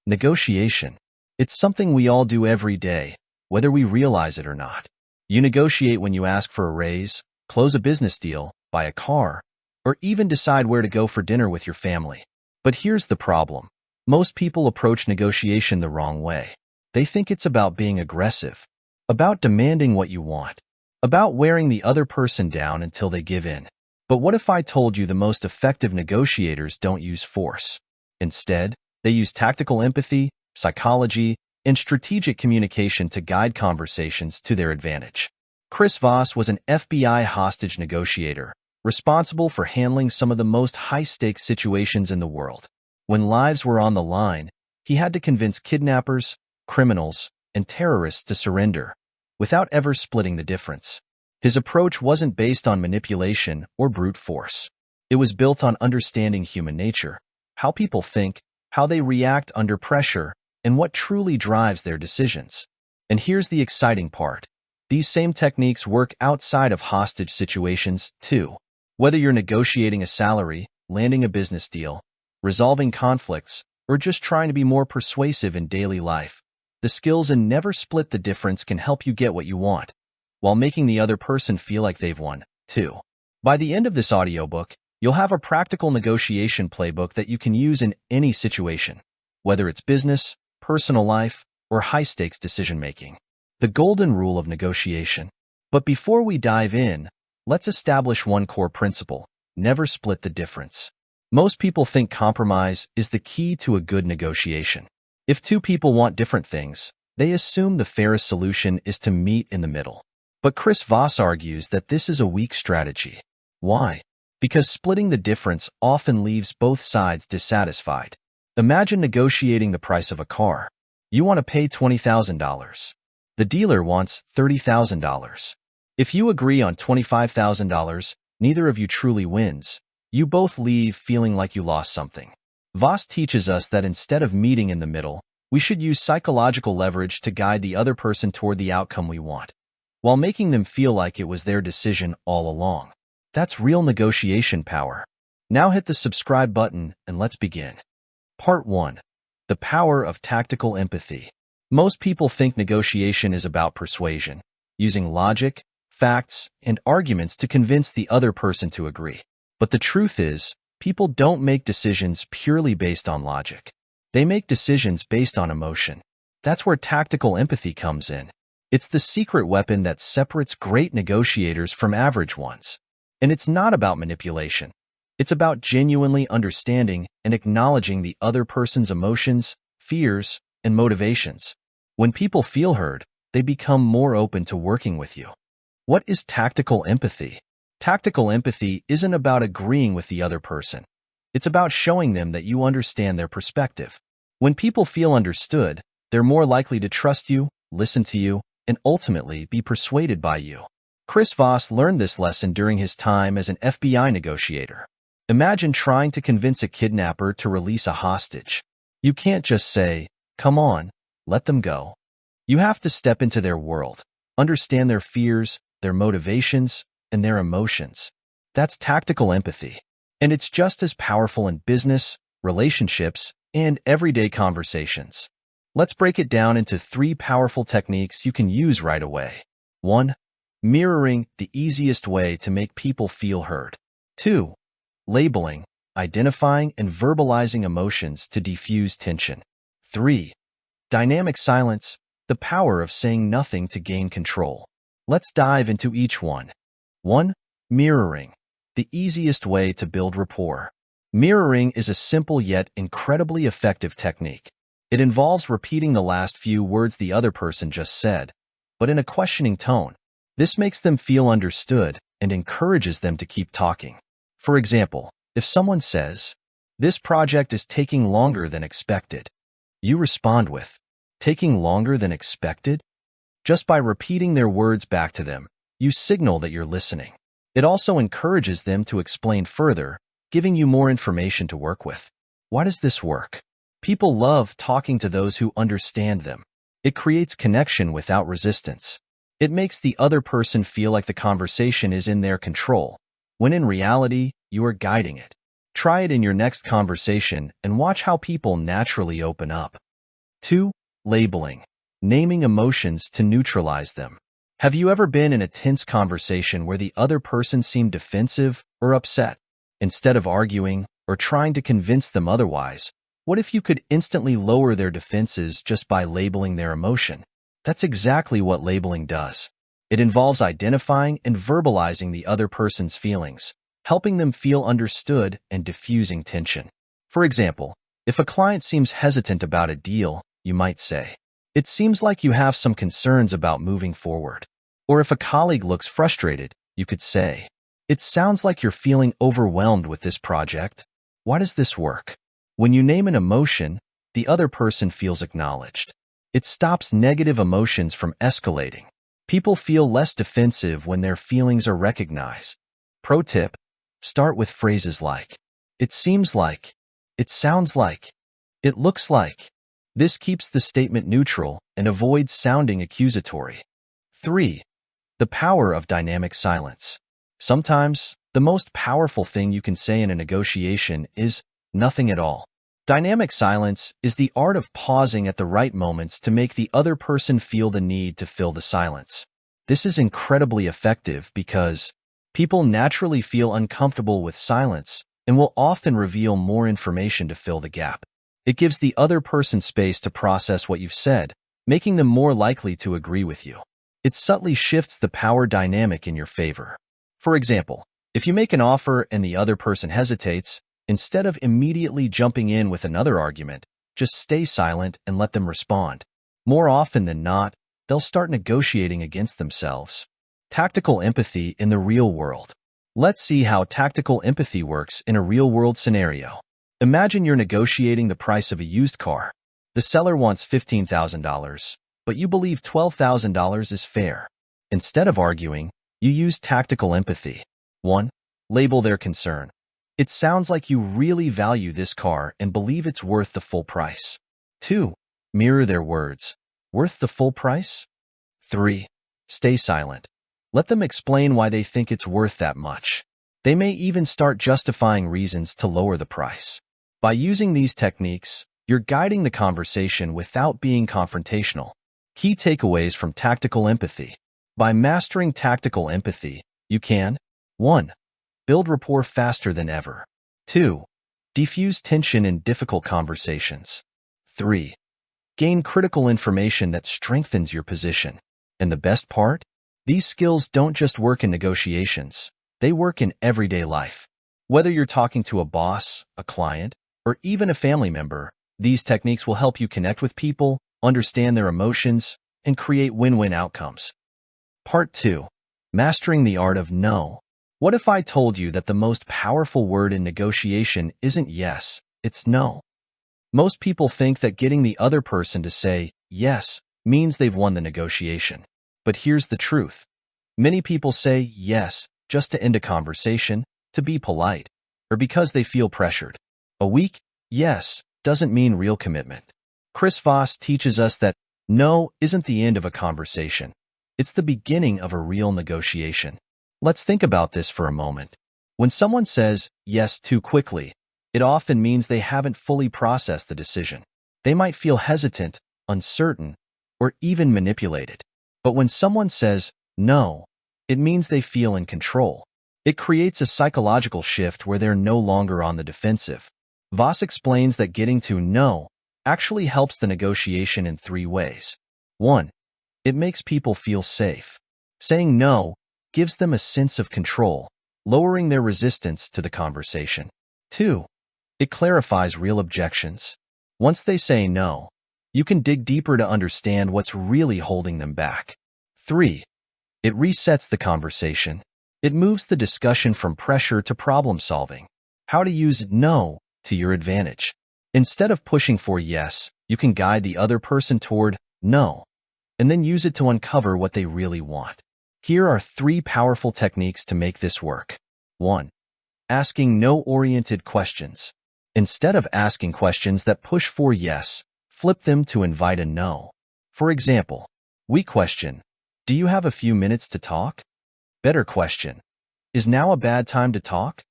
Negotiation. It's something we all do every day, whether we realize it or not. You negotiate when you ask for a raise, close a business deal, buy a car, or even decide where to go for dinner with your family. But here's the problem. Most people approach negotiation the wrong way. They think it's about being aggressive, about demanding what you want, about wearing the other person down until they give in. But what if I told you the most effective negotiators don't use force? Instead, they use tactical empathy, psychology, and strategic communication to guide conversations to their advantage. Chris Voss was an FBI hostage negotiator, responsible for handling some of the most high-stakes situations in the world. When lives were on the line, he had to convince kidnappers, criminals, and terrorists to surrender, without ever splitting the difference. His approach wasn't based on manipulation or brute force. It was built on understanding human nature, how people think, how they react under pressure, and what truly drives their decisions. And here's the exciting part. These same techniques work outside of hostage situations, too. Whether you're negotiating a salary, landing a business deal, resolving conflicts, or just trying to be more persuasive in daily life, the skills in never split the difference can help you get what you want, while making the other person feel like they've won, too. By the end of this audiobook, you'll have a practical negotiation playbook that you can use in any situation, whether it's business, personal life, or high-stakes decision-making. The golden rule of negotiation. But before we dive in, let's establish one core principle: never split the difference. Most people think compromise is the key to a good negotiation. If two people want different things, they assume the fairest solution is to meet in the middle. But Chris Voss argues that this is a weak strategy. Why? Because splitting the difference often leaves both sides dissatisfied. Imagine negotiating the price of a car. You want to pay $20,000. The dealer wants $30,000. If you agree on $25,000, neither of you truly wins. You both leave feeling like you lost something. Voss teaches us that instead of meeting in the middle, we should use psychological leverage to guide the other person toward the outcome we want, while making them feel like it was their decision all along. That's real negotiation power. Now hit the subscribe button and let's begin. Part 1. The power of tactical empathy. Most people think negotiation is about persuasion, using logic, facts, and arguments to convince the other person to agree. But the truth is, people don't make decisions purely based on logic. They make decisions based on emotion. That's where tactical empathy comes in. It's the secret weapon that separates great negotiators from average ones. And it's not about manipulation. It's about genuinely understanding and acknowledging the other person's emotions, fears, and motivations. When people feel heard, they become more open to working with you. What is tactical empathy? Tactical empathy isn't about agreeing with the other person. It's about showing them that you understand their perspective. When people feel understood, they're more likely to trust you, listen to you, and ultimately be persuaded by you. Chris Voss learned this lesson during his time as an FBI negotiator. Imagine trying to convince a kidnapper to release a hostage. You can't just say, "Come on, let them go." You have to step into their world, understand their fears, their motivations, and their emotions. That's tactical empathy. And it's just as powerful in business, relationships, and everyday conversations. Let's break it down into 3 powerful techniques you can use right away. 1. Mirroring, the easiest way to make people feel heard. 2. Labeling, identifying and verbalizing emotions to defuse tension. 3. Dynamic silence, the power of saying nothing to gain control. Let's dive into each one. 1. Mirroring, the easiest way to build rapport. Mirroring is a simple yet incredibly effective technique. It involves repeating the last few words the other person just said, but in a questioning tone. This makes them feel understood and encourages them to keep talking. For example, if someone says, "This project is taking longer than expected," you respond with, "Taking longer than expected?" Just by repeating their words back to them, you signal that you're listening. It also encourages them to explain further, giving you more information to work with. Why does this work? People love talking to those who understand them. It creates connection without resistance. It makes the other person feel like the conversation is in their control, when in reality, you are guiding it. Try it in your next conversation and watch how people naturally open up. 2. Labeling. Naming emotions to neutralize them. Have you ever been in a tense conversation where the other person seemed defensive or upset? Instead of arguing or trying to convince them otherwise, what if you could instantly lower their defenses just by labeling their emotion? That's exactly what labeling does. It involves identifying and verbalizing the other person's feelings, helping them feel understood and diffusing tension. For example, if a client seems hesitant about a deal, you might say, "It seems like you have some concerns about moving forward." Or if a colleague looks frustrated, you could say, "It sounds like you're feeling overwhelmed with this project. Why does this work?" When you name an emotion, the other person feels acknowledged. It stops negative emotions from escalating. People feel less defensive when their feelings are recognized. Pro tip: start with phrases like, "It seems like," "It sounds like," "It looks like." This keeps the statement neutral and avoids sounding accusatory. 3. The power of dynamic silence. Sometimes, the most powerful thing you can say in a negotiation is nothing at all. Dynamic silence is the art of pausing at the right moments to make the other person feel the need to fill the silence. This is incredibly effective because people naturally feel uncomfortable with silence and will often reveal more information to fill the gap. It gives the other person space to process what you've said, making them more likely to agree with you. It subtly shifts the power dynamic in your favor. For example, if you make an offer and the other person hesitates, instead of immediately jumping in with another argument, just stay silent and let them respond. More often than not, they'll start negotiating against themselves. Tactical empathy in the real world. Let's see how tactical empathy works in a real-world scenario. Imagine you're negotiating the price of a used car. The seller wants $15,000, but you believe $12,000 is fair. Instead of arguing, you use tactical empathy. 1. Label their concern. It sounds like you really value this car and believe it's worth the full price. 2. Mirror their words. Worth the full price? 3. Stay silent. Let them explain why they think it's worth that much. They may even start justifying reasons to lower the price. By using these techniques, you're guiding the conversation without being confrontational. Key takeaways from tactical empathy. By mastering tactical empathy, you can 1. Build rapport faster than ever. 2. Defuse tension in difficult conversations. 3. Gain critical information that strengthens your position. And the best part? These skills don't just work in negotiations. They work in everyday life. Whether you're talking to a boss, a client, or even a family member, these techniques will help you connect with people, understand their emotions, and create win-win outcomes. Part 2. Mastering the art of no. What if I told you that the most powerful word in negotiation isn't yes, it's no? Most people think that getting the other person to say yes means they've won the negotiation. But here's the truth. Many people say yes just to end a conversation, to be polite, or because they feel pressured. A weak yes doesn't mean real commitment. Chris Voss teaches us that no isn't the end of a conversation. It's the beginning of a real negotiation. Let's think about this for a moment. When someone says yes too quickly, it often means they haven't fully processed the decision. They might feel hesitant, uncertain, or even manipulated. But when someone says no, it means they feel in control. It creates a psychological shift where they're no longer on the defensive. Voss explains that getting to no actually helps the negotiation in 3 ways. 1. It makes people feel safe. Saying no gives them a sense of control, lowering their resistance to the conversation. 2. It clarifies real objections. Once they say no, you can dig deeper to understand what's really holding them back. 3. It resets the conversation. It moves the discussion from pressure to problem solving. How to use no to your advantage. Instead of pushing for yes, you can guide the other person toward no, and then use it to uncover what they really want. Here are 3 powerful techniques to make this work. 1. Asking no-oriented questions. Instead of asking questions that push for yes, flip them to invite a no. For example, we question, "Do you have a few minutes to talk?" Better question, "Is now a bad time to talk?"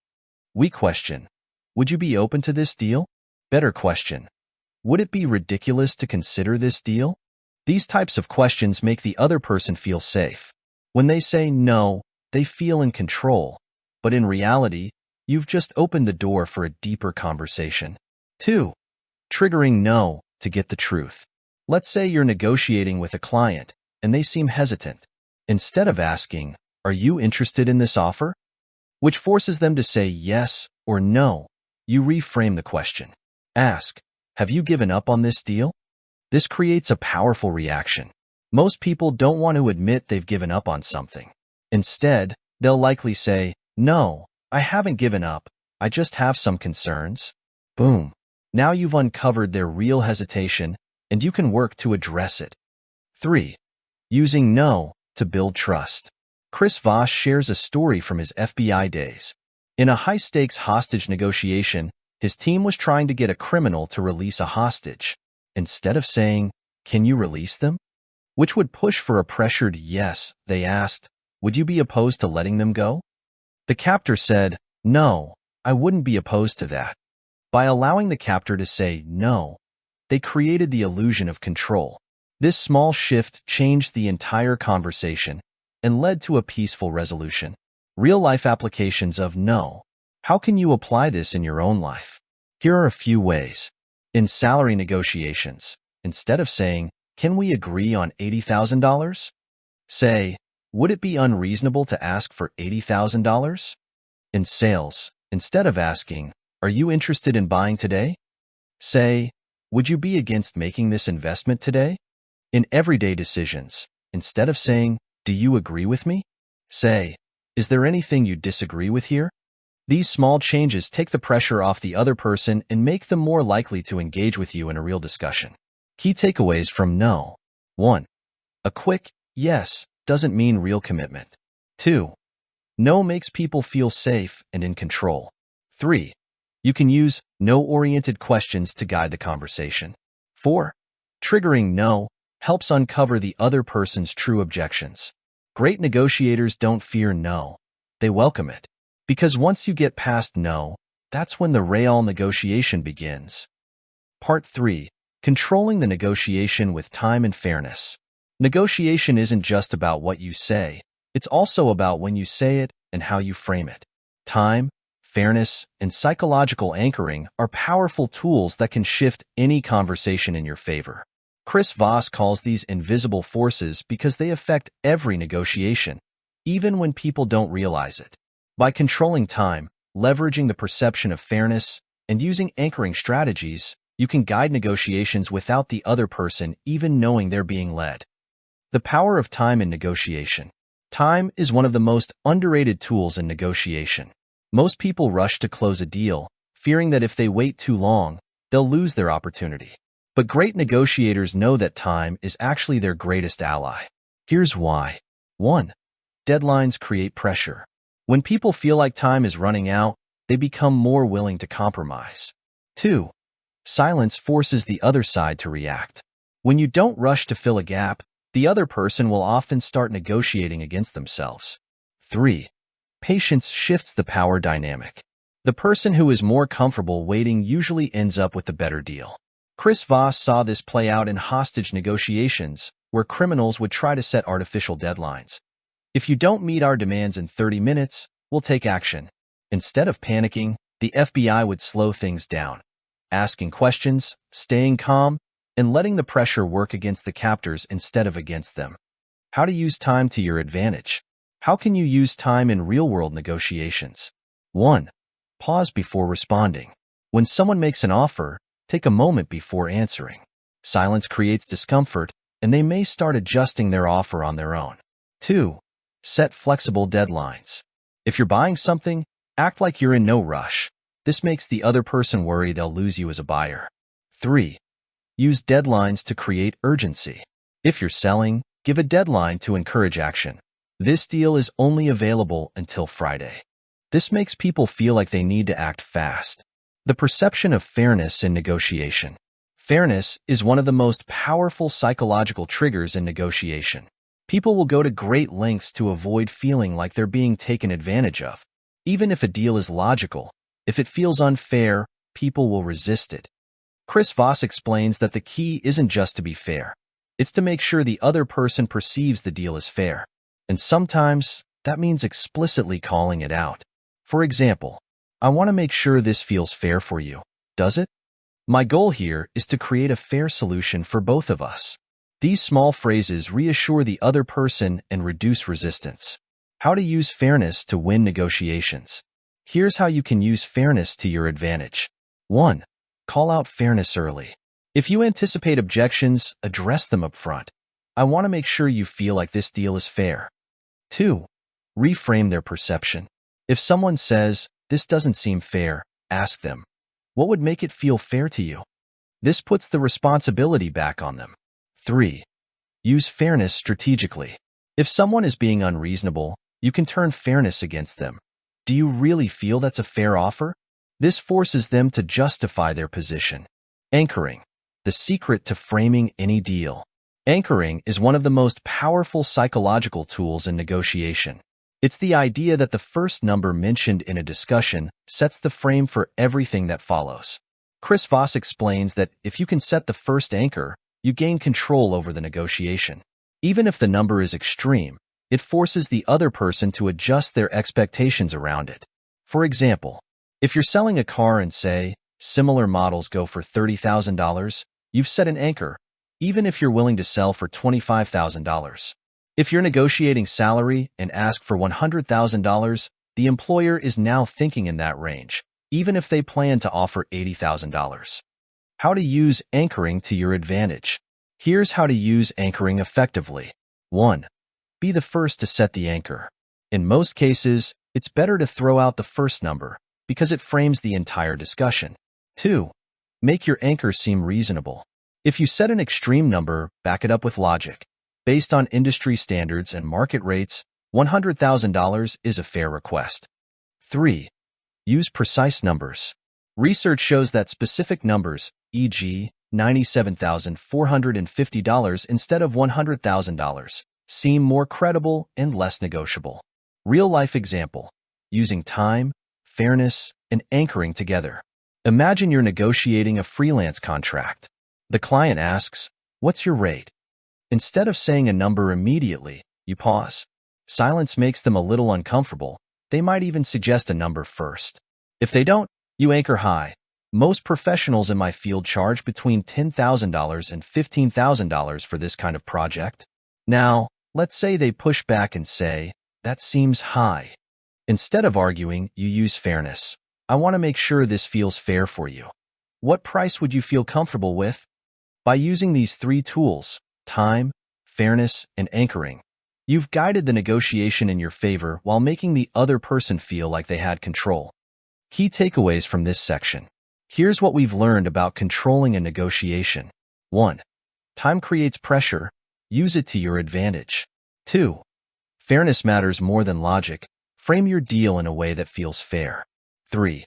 We question, "Would you be open to this deal?" Better question, Would it be ridiculous to consider this deal? These types of questions make the other person feel safe. When they say no, they feel in control. But in reality, you've just opened the door for a deeper conversation. 2. Triggering no to get the truth. Let's say you're negotiating with a client and they seem hesitant. Instead of asking, "Are you interested in this offer?" which forces them to say yes or no, you reframe the question. Ask, "Have you given up on this deal?" This creates a powerful reaction. Most people don't want to admit they've given up on something. Instead, they'll likely say, "No, I haven't given up. I just have some concerns." Boom. Now you've uncovered their real hesitation, and you can work to address it. 3. Using no to build trust. Chris Voss shares a story from his FBI days. In a high-stakes hostage negotiation, his team was trying to get a criminal to release a hostage. Instead of saying, "Can you release them?" which would push for a pressured yes, they asked, "Would you be opposed to letting them go?" The captor said, "No, I wouldn't be opposed to that." By allowing the captor to say no, they created the illusion of control. This small shift changed the entire conversation and led to a peaceful resolution. Real-life applications of no. How can you apply this in your own life? Here are a few ways. In salary negotiations, instead of saying, "Can we agree on $80,000? Say, "Would it be unreasonable to ask for $80,000? In sales, instead of asking, "Are you interested in buying today?" say, "Would you be against making this investment today?" In everyday decisions, instead of saying, "Do you agree with me?" say, "Is there anything you disagree with here?" These small changes take the pressure off the other person and make them more likely to engage with you in a real discussion. Key takeaways from no. 1. A quick yes doesn't mean real commitment. 2. No makes people feel safe and in control. 3. You can use no-oriented questions to guide the conversation. 4. Triggering no helps uncover the other person's true objections. Great negotiators don't fear no. They welcome it. Because once you get past no, that's when the real negotiation begins. Part 3. Controlling the negotiation with time and fairness. Negotiation isn't just about what you say. It's also about when you say it and how you frame it. Time, fairness, and psychological anchoring are powerful tools that can shift any conversation in your favor. Chris Voss calls these invisible forces because they affect every negotiation, even when people don't realize it. By controlling time, leveraging the perception of fairness, and using anchoring strategies, you can guide negotiations without the other person even knowing they're being led. The power of time in negotiation. Time is one of the most underrated tools in negotiation. Most people rush to close a deal, fearing that if they wait too long, they'll lose their opportunity. But great negotiators know that time is actually their greatest ally. Here's why. 1. Deadlines create pressure. When people feel like time is running out, they become more willing to compromise. 2. Silence forces the other side to react. When you don't rush to fill a gap, the other person will often start negotiating against themselves. 3. Patience shifts the power dynamic. The person who is more comfortable waiting usually ends up with the better deal. Chris Voss saw this play out in hostage negotiations, where criminals would try to set artificial deadlines. "If you don't meet our demands in 30 minutes, we'll take action." Instead of panicking, the FBI would slow things down, asking questions, staying calm, and letting the pressure work against the captors instead of against them. How to use time to your advantage. How can you use time in real-world negotiations? 1. Pause before responding. When someone makes an offer, take a moment before answering. Silence creates discomfort, and they may start adjusting their offer on their own. 2. Set flexible deadlines. If you're buying something, act like you're in no rush. This makes the other person worry they'll lose you as a buyer. 3. Use deadlines to create urgency. If you're selling, give a deadline to encourage action. This deal is only available until Friday. This makes people feel like they need to act fast. The perception of fairness in negotiation. Fairness is one of the most powerful psychological triggers in negotiation. People will go to great lengths to avoid feeling like they're being taken advantage of. Even if a deal is logical, if it feels unfair, people will resist it. Chris Voss explains that the key isn't just to be fair. It's to make sure the other person perceives the deal as fair. And sometimes that means explicitly calling it out. For example, I want to make sure this feels fair for you. Does it? My goal here is to create a fair solution for both of us. These small phrases reassure the other person and reduce resistance. How to use fairness to win negotiations. Here's how you can use fairness to your advantage. 1. Call out fairness early. If you anticipate objections, address them up front. I want to make sure you feel like this deal is fair. 2. Reframe their perception. If someone says, "This doesn't seem fair," ask them, "What would make it feel fair to you?" This puts the responsibility back on them. 3. Use fairness strategically. If someone is being unreasonable, you can turn fairness against them. Do you really feel that's a fair offer? This forces them to justify their position. Anchoring. The secret to framing any deal. Anchoring is one of the most powerful psychological tools in negotiation. It's the idea that the first number mentioned in a discussion sets the frame for everything that follows. Chris Voss explains that if you can set the first anchor, you gain control over the negotiation. Even if the number is extreme, it forces the other person to adjust their expectations around it. For example, if you're selling a car and say, similar models go for $30,000, you've set an anchor, even if you're willing to sell for $25,000. If you're negotiating salary and ask for $100,000, the employer is now thinking in that range, even if they plan to offer $80,000. How to use anchoring to your advantage. Here's how to use anchoring effectively. 1. Be the first to set the anchor. In most cases, it's better to throw out the first number because it frames the entire discussion. 2. Make your anchor seem reasonable. If you set an extreme number, back it up with logic. Based on industry standards and market rates, $100,000 is a fair request. 3. Use precise numbers. Research shows that specific numbers, e.g., $97,450 instead of $100,000, seem more credible and less negotiable. Real-life example. Using time, fairness, and anchoring together. Imagine you're negotiating a freelance contract. The client asks, "What's your rate?" Instead of saying a number immediately, you pause. Silence makes them a little uncomfortable. They might even suggest a number first. If they don't, you anchor high. Most professionals in my field charge between $10,000 and $15,000 for this kind of project. Now, let's say they push back and say, "That seems high." Instead of arguing, you use fairness. I want to make sure this feels fair for you. What price would you feel comfortable with? By using these three tools, time, fairness, and anchoring, you've guided the negotiation in your favor while making the other person feel like they had control. Key takeaways from this section. Here's what we've learned about controlling a negotiation. 1. Time creates pressure. Use it to your advantage. 2. Fairness matters more than logic. Frame your deal in a way that feels fair. 3.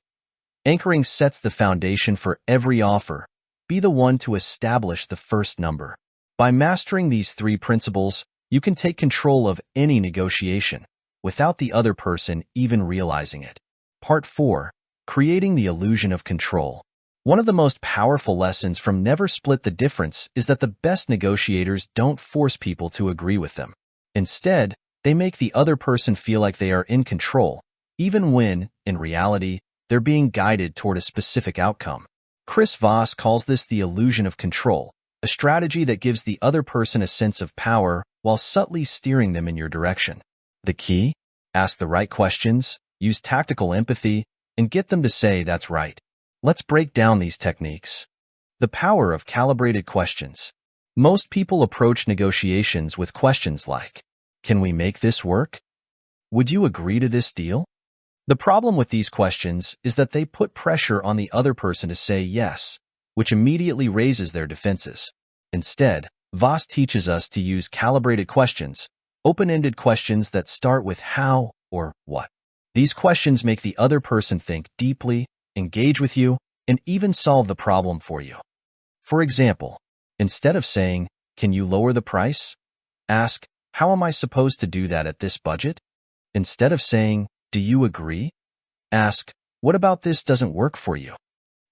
Anchoring sets the foundation for every offer. Be the one to establish the first number. By mastering these three principles, you can take control of any negotiation without the other person even realizing it. Part 4. Creating the illusion of control. One of the most powerful lessons from Never Split the Difference is that the best negotiators don't force people to agree with them. Instead, they make the other person feel like they are in control, even when, in reality, they're being guided toward a specific outcome. Chris Voss calls this the illusion of control, a strategy that gives the other person a sense of power while subtly steering them in your direction. The key? Ask the right questions, use tactical empathy, and get them to say that's right. Let's break down these techniques. The power of calibrated questions. Most people approach negotiations with questions like, "Can we make this work? Would you agree to this deal?" The problem with these questions is that they put pressure on the other person to say yes, which immediately raises their defenses. Instead, Voss teaches us to use calibrated questions, open-ended questions that start with how or what. These questions make the other person think deeply, engage with you, and even solve the problem for you. For example, instead of saying, "Can you lower the price?" ask, "How am I supposed to do that at this budget?" Instead of saying, "Do you agree?" ask, "What about this doesn't work for you?"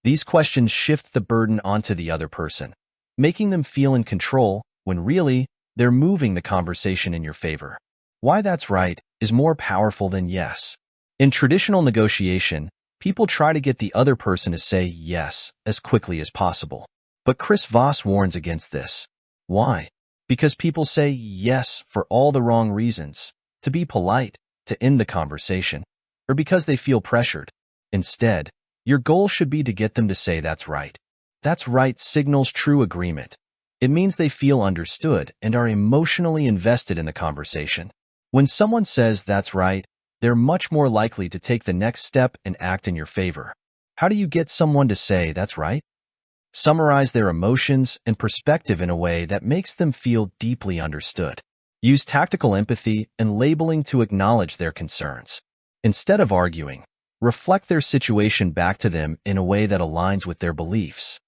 These questions shift the burden onto the other person, making them feel in control when really they're moving the conversation in your favor. Why that's right is more powerful than yes. In traditional negotiation, people try to get the other person to say yes as quickly as possible. But Chris Voss warns against this. Why? Because people say yes for all the wrong reasons, to be polite, to end the conversation, or because they feel pressured. Instead, your goal should be to get them to say that's right. That's right signals true agreement. It means they feel understood and are emotionally invested in the conversation. When someone says that's right, they're much more likely to take the next step and act in your favor. How do you get someone to say that's right? Summarize their emotions and perspective in a way that makes them feel deeply understood. Use tactical empathy and labeling to acknowledge their concerns. Instead of arguing, reflect their situation back to them in a way that aligns with their beliefs.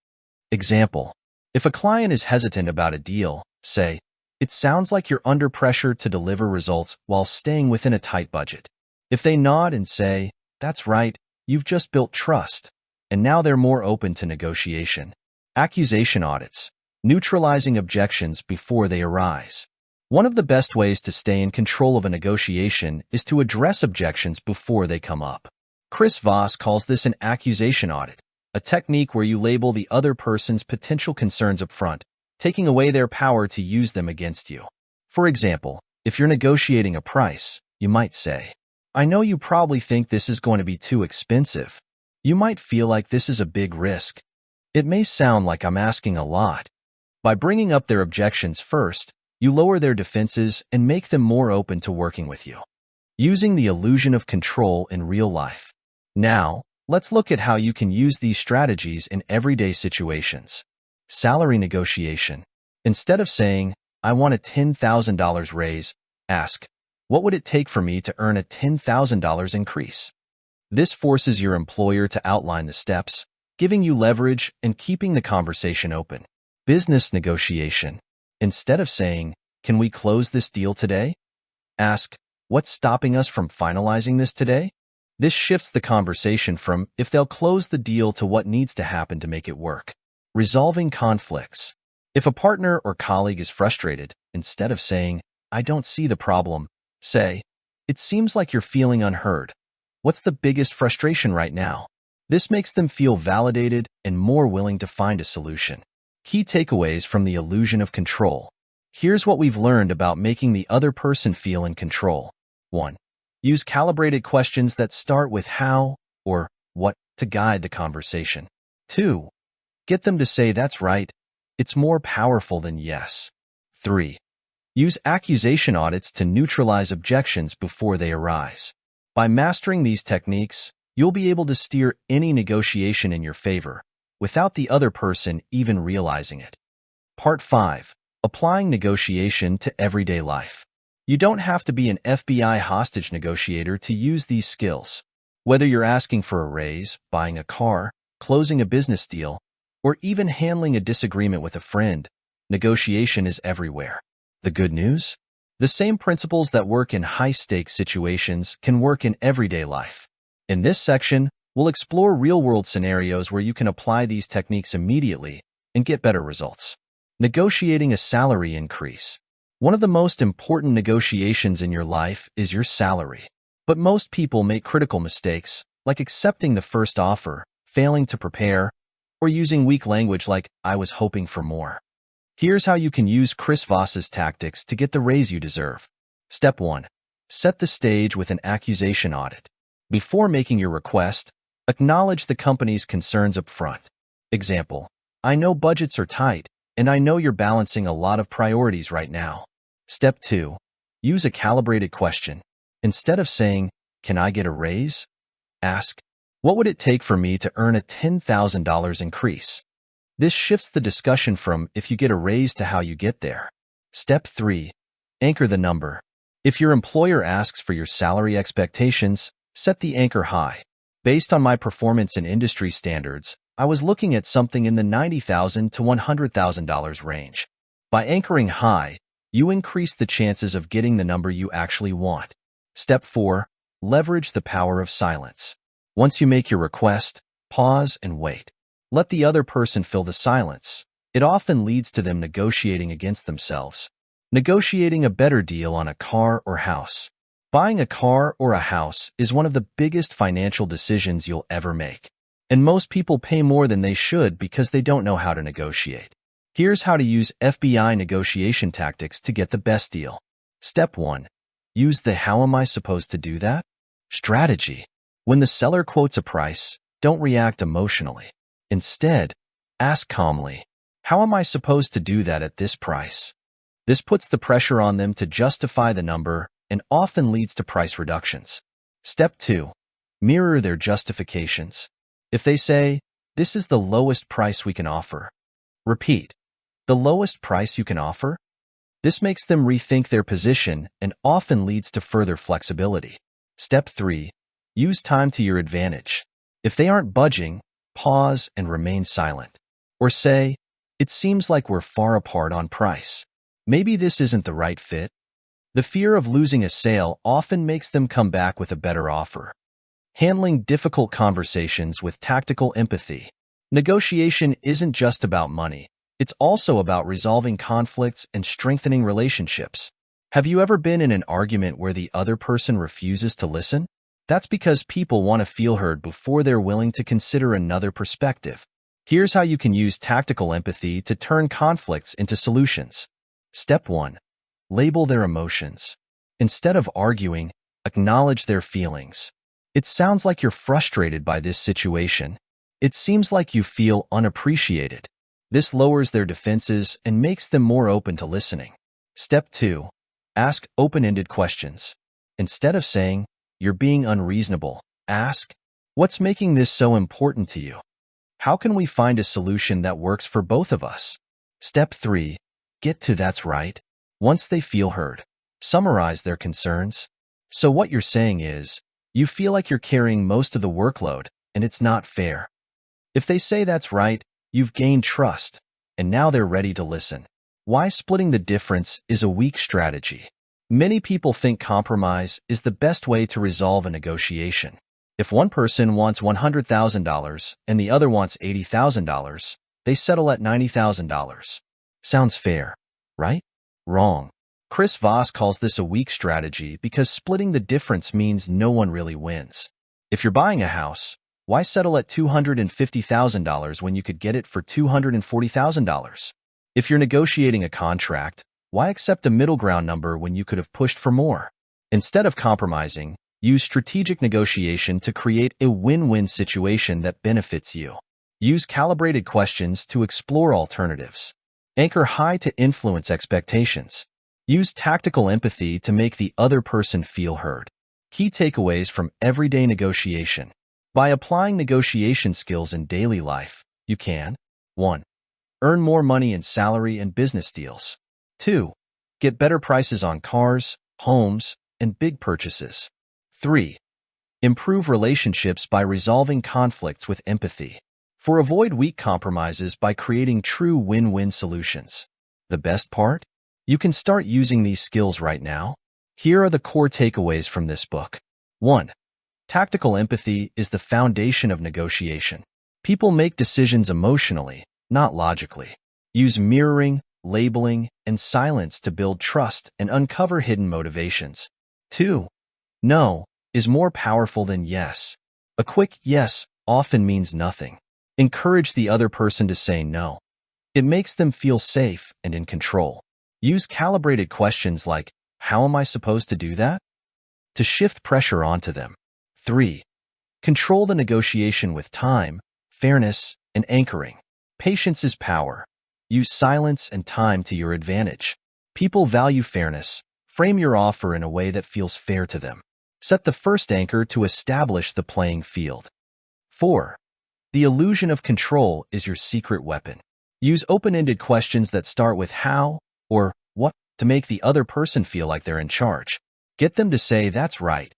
Example: if a client is hesitant about a deal, say, "It sounds like you're under pressure to deliver results while staying within a tight budget." If they nod and say, "That's right, you've just built trust," and now they're more open to negotiation. Accusation audits: neutralizing objections before they arise. One of the best ways to stay in control of a negotiation is to address objections before they come up. Chris Voss calls this an accusation audit, a technique where you label the other person's potential concerns up front, taking away their power to use them against you. For example, if you're negotiating a price, you might say, "I know you probably think this is going to be too expensive. You might feel like this is a big risk. It may sound like I'm asking a lot." By bringing up their objections first, you lower their defenses and make them more open to working with you. Using the illusion of control in real life. Now, let's look at how you can use these strategies in everyday situations. Salary negotiation. Instead of saying, "I want a $10,000 raise," ask, "What would it take for me to earn a $10,000 increase?" This forces your employer to outline the steps, giving you leverage and keeping the conversation open. Business negotiation. Instead of saying, "Can we close this deal today?" ask, "What's stopping us from finalizing this today?" This shifts the conversation from if they'll close the deal to what needs to happen to make it work. Resolving conflicts. If a partner or colleague is frustrated, instead of saying, "I don't see the problem," say, "It seems like you're feeling unheard. What's the biggest frustration right now?" This makes them feel validated and more willing to find a solution. Key takeaways from the illusion of control. Here's what we've learned about making the other person feel in control. 1. Use calibrated questions that start with how or what to guide the conversation. 2. Get them to say that's right. It's more powerful than yes. 3. Use accusation audits to neutralize objections before they arise. By mastering these techniques, you'll be able to steer any negotiation in your favor without the other person even realizing it. Part 5. Applying negotiation to everyday life. You don't have to be an FBI hostage negotiator to use these skills. Whether you're asking for a raise, buying a car, closing a business deal, or even handling a disagreement with a friend, negotiation is everywhere. The good news? The same principles that work in high-stakes situations can work in everyday life. In this section, we'll explore real-world scenarios where you can apply these techniques immediately and get better results. Negotiating a salary increase. One of the most important negotiations in your life is your salary. But most people make critical mistakes, like accepting the first offer, failing to prepare, or using weak language like, "I was hoping for more." Here's how you can use Chris Voss's tactics to get the raise you deserve. Step 1. Set the stage with an accusation audit. Before making your request, acknowledge the company's concerns up front. Example: "I know budgets are tight, and I know you're balancing a lot of priorities right now." Step 2. Use a calibrated question. Instead of saying, "Can I get a raise?" ask, "What would it take for me to earn a $10,000 increase?" This shifts the discussion from if you get a raise to how you get there. Step 3. Anchor the number. If your employer asks for your salary expectations, set the anchor high. Based on my performance and industry standards, I was looking at something in the $90,000 to $100,000 range. By anchoring high, you increase the chances of getting the number you actually want. Step 4. Leverage the power of silence. Once you make your request, pause and wait. Let the other person fill the silence. It often leads to them negotiating against themselves. Negotiating a better deal on a car or house. Buying a car or a house is one of the biggest financial decisions you'll ever make. And most people pay more than they should because they don't know how to negotiate. Here's how to use FBI negotiation tactics to get the best deal. Step 1. Use the "how am I supposed to do that?" strategy. When the seller quotes a price, don't react emotionally. Instead, ask calmly, "How am I supposed to do that at this price?" This puts the pressure on them to justify the number and often leads to price reductions. Step 2. Mirror their justifications. If they say, "This is the lowest price we can offer," repeat, "The lowest price you can offer?" This makes them rethink their position and often leads to further flexibility. Step 3. Use time to your advantage. If they aren't budging, pause and remain silent. Or say, "It seems like we're far apart on price. Maybe this isn't the right fit." The fear of losing a sale often makes them come back with a better offer. Handling difficult conversations with tactical empathy. Negotiation isn't just about money. It's also about resolving conflicts and strengthening relationships. Have you ever been in an argument where the other person refuses to listen? That's because people want to feel heard before they're willing to consider another perspective. Here's how you can use tactical empathy to turn conflicts into solutions. Step 1. Label their emotions. Instead of arguing, acknowledge their feelings. "It sounds like you're frustrated by this situation. It seems like you feel unappreciated." This lowers their defenses and makes them more open to listening. Step 2. Ask open-ended questions. Instead of saying, "You're being unreasonable," ask, "What's making this so important to you? How can we find a solution that works for both of us?" Step 3. Get to "that's right." Once they feel heard, summarize their concerns. "So what you're saying is, you feel like you're carrying most of the workload, and it's not fair." If they say "that's right," you've gained trust, and now they're ready to listen. Why splitting the difference is a weak strategy. Many people think compromise is the best way to resolve a negotiation. If one person wants $100,000 and the other wants $80,000, they settle at $90,000. Sounds fair, right? Wrong. Chris Voss calls this a weak strategy because splitting the difference means no one really wins. If you're buying a house, why settle at $250,000 when you could get it for $240,000? If you're negotiating a contract, why accept a middle ground number when you could have pushed for more? Instead of compromising, use strategic negotiation to create a win-win situation that benefits you. Use calibrated questions to explore alternatives. Anchor high to influence expectations. Use tactical empathy to make the other person feel heard. Key takeaways from everyday negotiation. By applying negotiation skills in daily life, you can 1. Earn more money in salary and business deals. 2. Get better prices on cars, homes, and big purchases. 3. Improve relationships by resolving conflicts with empathy. 4. Avoid weak compromises by creating true win-win solutions. The best part? You can start using these skills right now. Here are the core takeaways from this book. 1. Tactical empathy is the foundation of negotiation. People make decisions emotionally, not logically. Use mirroring, labeling, and silence to build trust and uncover hidden motivations. 2. No is more powerful than yes. A quick yes often means nothing. Encourage the other person to say no. It makes them feel safe and in control. Use calibrated questions like, "How am I supposed to do that?" to shift pressure onto them. 3. Control the negotiation with time, fairness, and anchoring. Patience is power. Use silence and time to your advantage. People value fairness. Frame your offer in a way that feels fair to them. Set the first anchor to establish the playing field. 4. The illusion of control is your secret weapon. Use open-ended questions that start with how or what to make the other person feel like they're in charge. Get them to say, "That's right."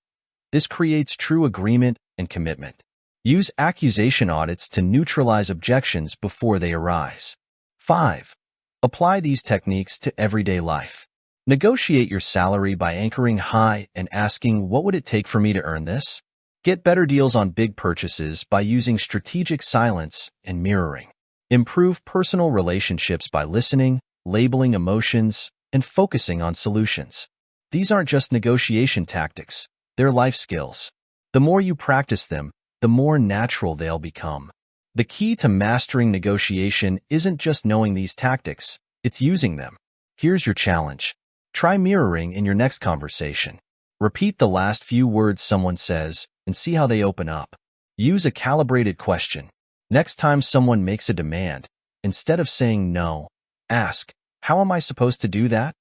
This creates true agreement and commitment. Use accusation audits to neutralize objections before they arise. 5. Apply these techniques to everyday life. Negotiate your salary by anchoring high and asking, "What would it take for me to earn this?" Get better deals on big purchases by using strategic silence and mirroring. Improve personal relationships by listening, labeling emotions, and focusing on solutions. These aren't just negotiation tactics, they're life skills. The more you practice them, the more natural they'll become. The key to mastering negotiation isn't just knowing these tactics, it's using them. Here's your challenge. Try mirroring in your next conversation. Repeat the last few words someone says and see how they open up. Use a calibrated question. Next time someone makes a demand, instead of saying no, ask, "How am I supposed to do that?"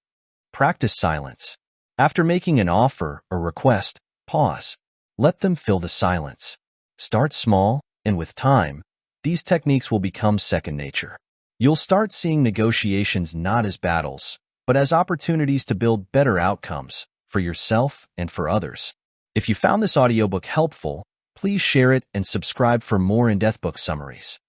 Practice silence. After making an offer or request, pause. Let them fill the silence. Start small, and with time, these techniques will become second nature. You'll start seeing negotiations not as battles, but as opportunities to build better outcomes for yourself and for others. If you found this audiobook helpful, please share it and subscribe for more in-depth book summaries.